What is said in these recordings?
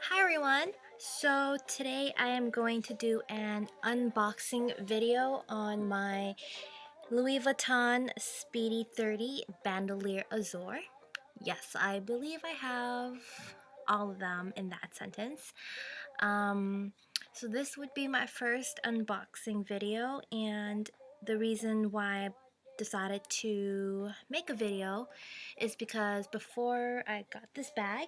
Hi everyone! So today I am going to do an unboxing video on my Louis Vuitton Speedy 30 Bandouliere Azur. Yes, I believe I have all of them in that sentence. So this would be my first unboxing video, and the reason why I decided to make a video is because before I got this bag,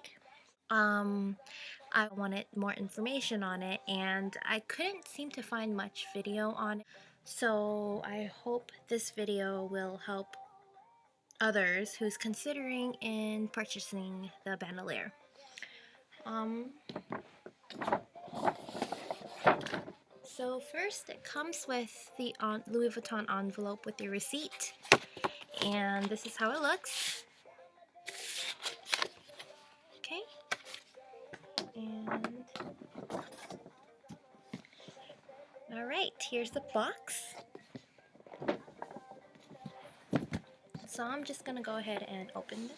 I wanted more information on it and I couldn't seem to find much video on it. So I hope this video will help others who's considering in purchasing the bandolier. So first it comes with the Louis Vuitton envelope with your receipt, and this is how it looks. Okay, and alright, here's the box. So I'm just gonna go ahead and open this.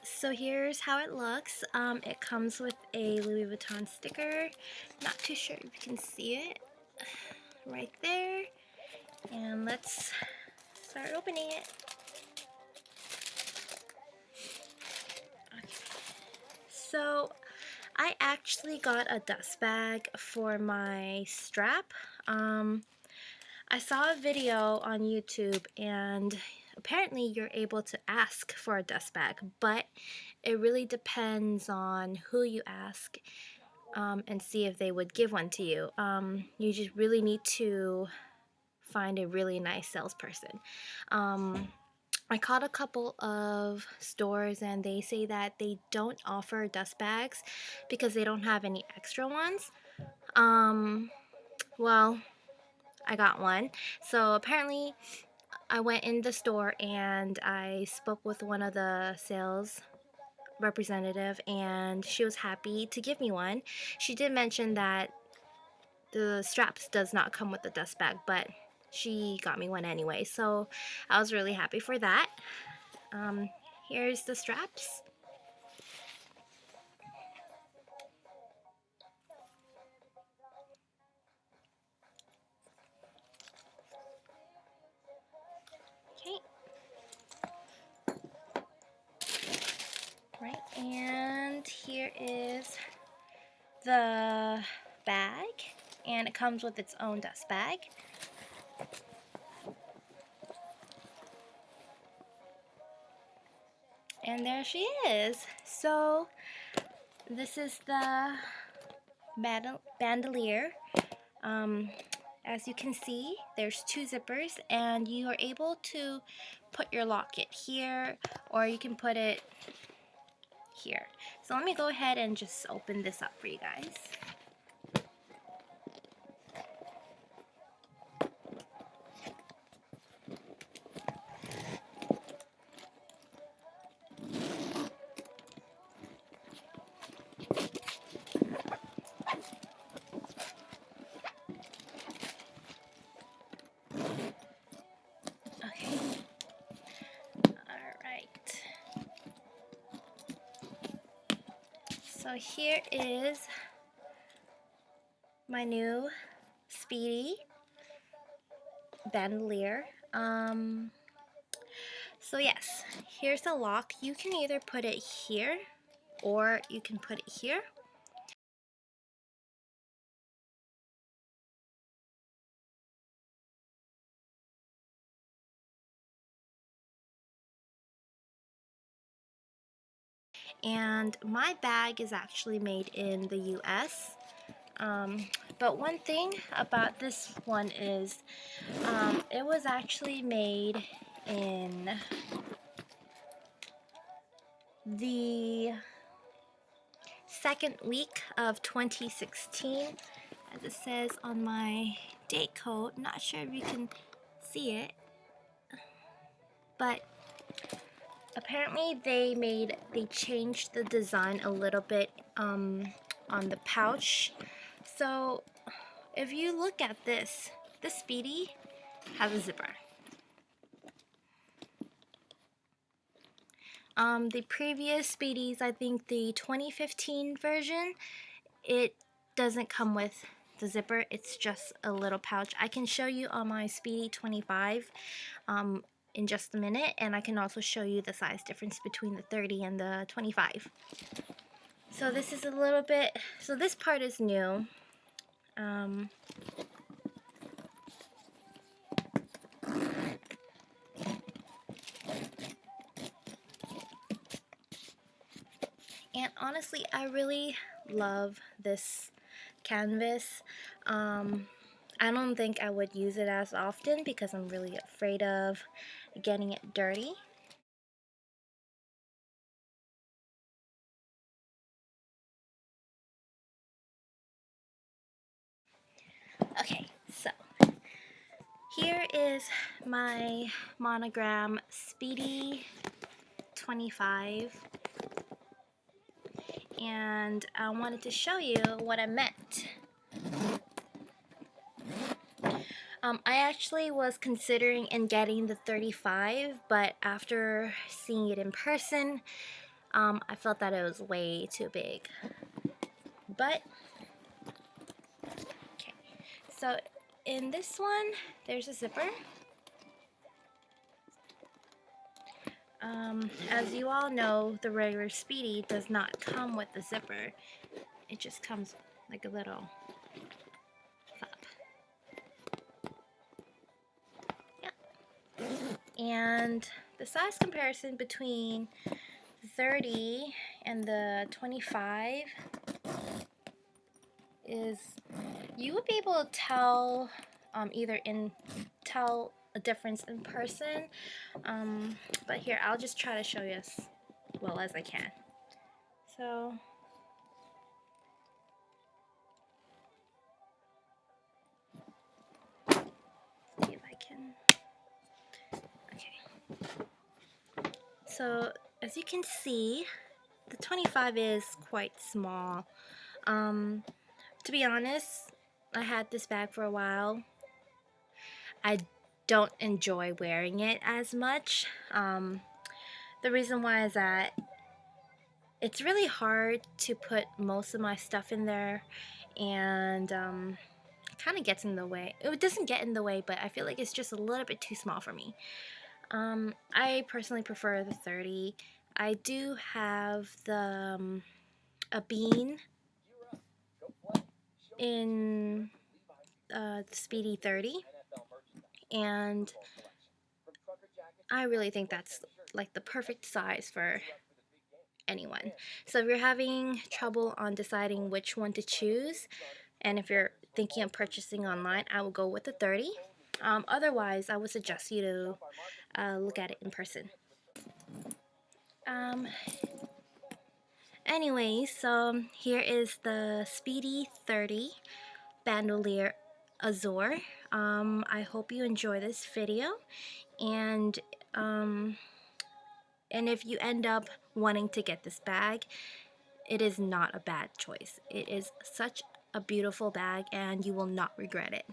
So here's how it looks. It comes with a Louis Vuitton sticker. Not too sure if you can see it right there. And let's start opening it. Okay. So I actually got a dust bag for my strap. I saw a video on YouTube, and apparently you're able to ask for a dust bag, but it really depends on who you ask and see if they would give one to you. You just really need to find a really nice salesperson. I called a couple of stores and they say that they don't offer dust bags because they don't have any extra ones. Well, I got one. So apparently I went in the store and I spoke with one of the sales representative, and she was happy to give me one. She did mention that the straps does not come with the dust bag, but she got me one anyway, so I was really happy for that. Here's the straps. Okay. Right, and here is the bag, and it comes with its own dust bag. And there she is. So this is the bandolier. As you can see, there's two zippers, and you are able to put your locket here, or you can put it here. So let me go ahead and just open this up for you guys. Okay. Alright. So here is my new Speedy bandolier. So yes, here's the lock. You can either put it here or you can put it here. And my bag is actually made in the US. But one thing about this one is it was actually made in the second week of 2016, as it says on my date code. Not sure if you can see it, but apparently they changed the design a little bit on the pouch. So if you look at this Speedy has a zipper. The previous Speedies, I think the 2015 version, it doesn't come with the zipper. It's just a little pouch. I can show you on my Speedy 25 in just a minute, and I can also show you the size difference between the 30 and the 25. So this is a little bit, so this part is new. And honestly, I really love this canvas. I don't think I would use it as often because I'm really afraid of getting it dirty. Okay, so here is my Monogram Speedy 25, and I wanted to show you what I meant. I actually was considering in getting the 35, but after seeing it in person, I felt that it was way too big. But, okay, so in this one, there's a zipper. As you all know, the regular Speedy does not come with the zipper. It just comes like a little flap. Yeah. And the size comparison between the 30 and the 25 is, you would be able to tell tell a difference in person, but here I'll just try to show you as well as I can. So see if I can. Okay. So as you can see, the 25 is quite small. To be honest, I had this bag for a while. I don't enjoy wearing it as much. The reason why is that it's really hard to put most of my stuff in there, and it kind of gets in the way. It doesn't get in the way, but I feel like it's just a little bit too small for me. I personally prefer the 30. I do have the Ebene in the Speedy 30, and I really think that's like the perfect size for anyone. So if you're having trouble on deciding which one to choose, and if you're thinking of purchasing online, I will go with the 30. Otherwise, I would suggest you to look at it in person. Anyway, so here is the Speedy 30 Bandouliere Azur. I hope you enjoy this video, and if you end up wanting to get this bag, it is not a bad choice. It is such a beautiful bag, and you will not regret it.